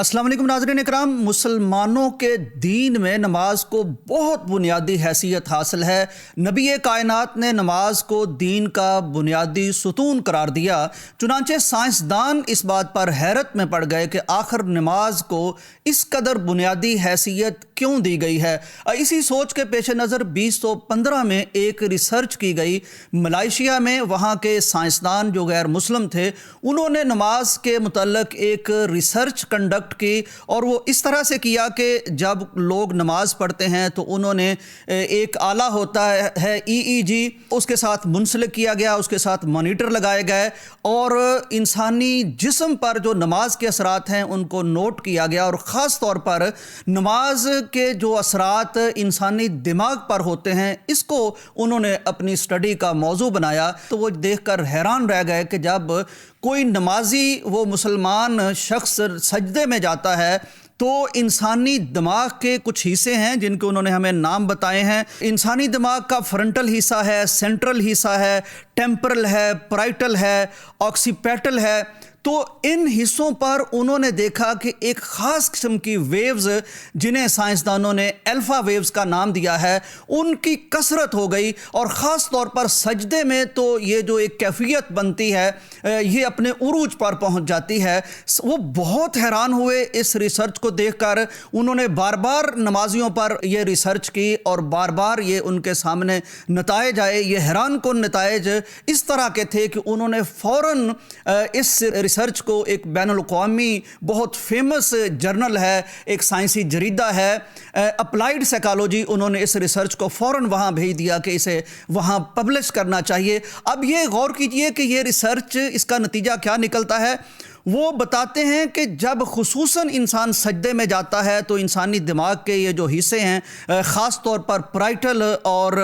अस्सलाम वालेकुम नाज़रीन इकराम। मुसलमानों के दीन में नमाज को बहुत बुनियादी हैसियत हासिल है। नबी कायनात ने नमाज को दीन का बुनियादी सुतून करार दिया। चुनांचे साइंसदान इस बात पर हैरत में पड़ गए कि आखिर नमाज को इस कदर बुनियादी हैसियत क्यों दी गई है। इसी सोच के पेश नज़र 2015 में एक रिसर्च की गई मलेशिया में। वहाँ के साइंसदान जो गैर मुस्लिम थे, उन्होंने नमाज के मुतल्लिक़ एक रिसर्च कंडक्ट की, और वो इस तरह से किया कि जब लोग नमाज पढ़ते हैं तो उन्होंने एक आला होता है EEG, उसके साथ मुंसलिक किया गया, उसके साथ मॉनिटर लगाए गए और इंसानी जिस्म पर जो नमाज के असरात हैं उनको नोट किया गया। और ख़ास तौर पर नमाज के जो असरात इंसानी दिमाग पर होते हैं, इसको उन्होंने अपनी स्टडी का मौजू बनाया। तो वो देखकर हैरान रह गए कि जब कोई नमाजी वो मुसलमान शख्स सजदे में जाता है तो इंसानी दिमाग के कुछ हिस्से हैं जिनके उन्होंने हमें नाम बताए हैं। इंसानी दिमाग का फ्रंटल हिस्सा है, सेंट्रल हिस्सा है, टेम्परल है, पैराइटल है, ऑक्सीपिटल है। तो इन हिस्सों पर उन्होंने देखा कि एक ख़ास किस्म की वेव्स, जिन्हें साइंसदानों ने अल्फ़ा वेव्स का नाम दिया है, उनकी कसरत हो गई। और ख़ास तौर पर सजदे में तो ये जो एक कैफियत बनती है, ये अपने उरूज पर पहुंच जाती है। वो बहुत हैरान हुए इस रिसर्च को देखकर। उन्होंने बार बार नमाजियों पर ये रिसर्च की और बार बार ये उनके सामने नताइज आए। ये हैरान कुन नताइज इस तरह के थे कि उन्होंने फ़ौरन इस रिसर्च को एक बैनुल-अक़वामी बहुत फेमस जर्नल है, एक साइंसी जरीदा है अप्लाइड साइकोलॉजी, उन्होंने इस रिसर्च को फ़ौरन वहाँ भेज दिया कि इसे वहाँ पब्लिश करना चाहिए। अब ये गौर कीजिए कि ये रिसर्च, इसका नतीजा क्या निकलता है। वो बताते हैं कि जब खुसूसन इंसान सजदे में जाता है तो इंसानी दिमाग के ये जो हिस्से हैं, ख़ास तौर पर पैराइटल और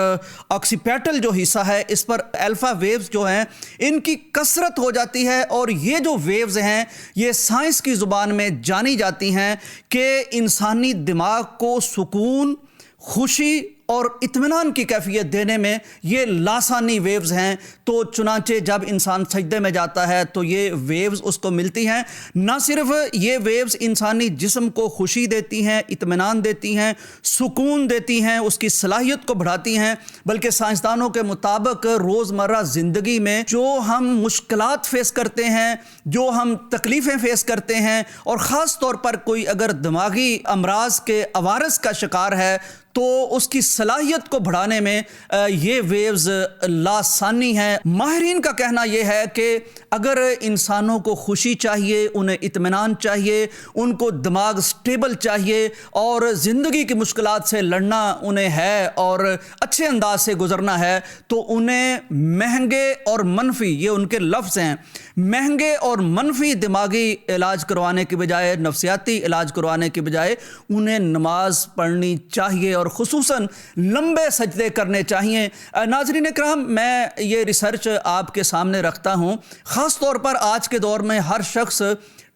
ऑक्सीपिटल जो हिस्सा है, इस पर अल्फ़ा वेव्स जो हैं इनकी कसरत हो जाती है। और ये जो वेव्स हैं ये साइंस की ज़ुबान में जानी जाती हैं कि इंसानी दिमाग को सुकून, खुशी और इत्मीनान की कैफियत देने में ये लासानी वेव्स हैं। तो चुनांचे जब इंसान सजदे में जाता है तो ये वेव्स उसको मिलती हैं। ना सिर्फ ये वेव्स इंसानी जिस्म को खुशी देती हैं, इत्मीनान देती हैं, सुकून देती हैं, उसकी सलाहियत को बढ़ाती हैं, बल्कि साइंसदानों के मुताबिक रोज़मर्रा ज़िंदगी में जो हम मुश्किलात फ़ेस करते हैं, जो हम तकलीफ़ें फ़ेस करते हैं, और ख़ास तौर पर कोई अगर दिमागी अमराज के अवारस का शिकार है तो उसकी सलाहियत को बढ़ाने में ये वेव्स लासानी हैं। माहिरीन का कहना यह है कि अगर इंसानों को खुशी चाहिए, उन्हें इत्मीनान चाहिए, उनको दिमाग स्टेबल चाहिए और ज़िंदगी की मुश्किलात से लड़ना उन्हें है और अच्छे अंदाज से गुजरना है, तो उन्हें महंगे और मनफी, ये उनके लफ्ज़ हैं, महंगे और मनफी दिमागी इलाज करवाने के बजाय, नफ्सियाती इलाज करवाने के बजाय उन्हें नमाज पढ़नी चाहिए और खुसूसन लंबे सजदे करने चाहिए। नाज़रीन इकराम, मैं ये रिसर्च आपके सामने रखता हूँ। ख़ास तौर पर आज के दौर में हर शख्स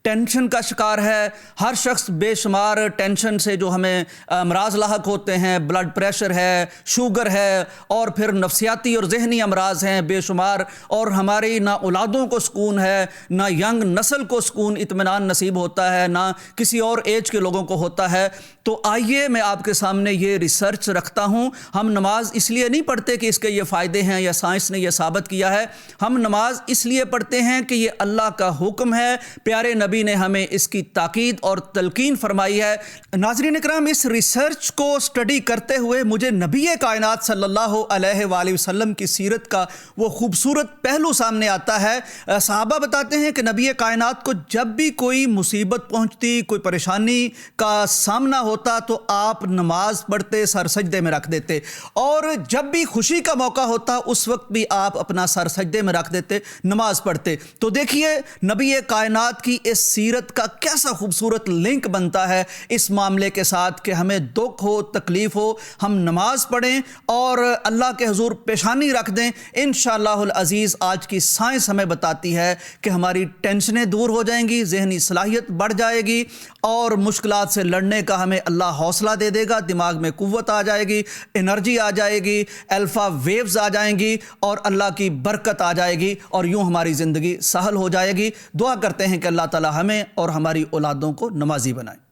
टेंशन का शिकार है। हर शख्स बेशुमार टेंशन से जो हमें अमराज लाहक होते हैं, ब्लड प्रेशर है, शुगर है, और फिर नफ्सियाती और जहनी अमराज हैं बेशुमार। और हमारी ना औलादों को सुकून है, ना यंग नस्ल को सुकून इत्मीनान नसीब होता है, ना किसी और एज के लोगों को होता है। तो आइए मैं आपके सामने ये रिसर्च रखता हूँ। हम नमाज इसलिए नहीं पढ़ते कि इसके ये फ़ायदे हैं या साइंस ने यह साबित किया है। हम नमाज इसलिए पढ़ते हैं कि ये अल्लाह का हुक्म है, प्यारे नबी ने हमें इसकी ताकीद और तलकीन फरमाई है। नाज़रीन इकराम, इस रिसर्च को स्टडी करते हुए मुझे नबी कायनात सल्लल्लाहु अलैहि वसल्लम की सीरत का वो खूबसूरत पहलू सामने आता है। सहाबा बताते हैं कि नबी कायनात को जब भी कोई मुसीबत पहुंचती, कोई परेशानी का सामना होता, तो आप नमाज पढ़ते, सर सजदे में रख देते, और जब भी खुशी का मौका होता उस वक्त भी आप अपना सर सजदे में रख देते, नमाज पढ़ते। तो देखिए नबी कायनात की इस सीरत का कैसा खूबसूरत लिंक बनता है इस मामले के साथ कि हमें दुख हो, तकलीफ हो, हम नमाज पढ़ें और अल्लाह के हुजूर पेशानी रख दें। इंशाअल्लाहुल अज़ीज़ आज की साइंस हमें बताती है कि हमारी टेंशनें दूर हो जाएंगी, जहनी सलाहियत बढ़ जाएगी और मुश्किलात से लड़ने का हमें अल्लाह हौसला दे देगा। दिमाग में कुव्वत आ जाएगी, एनर्जी आ जाएगी, अल्फ़ा वेव्स आ जाएंगी और अल्लाह की बरकत आ जाएगी और यूं हमारी ज़िंदगी सहल हो जाएगी। दुआ करते हैं कि अल्लाह ताला اللہ ہمیں اور ہماری اولادوں کو نمازی بنائے۔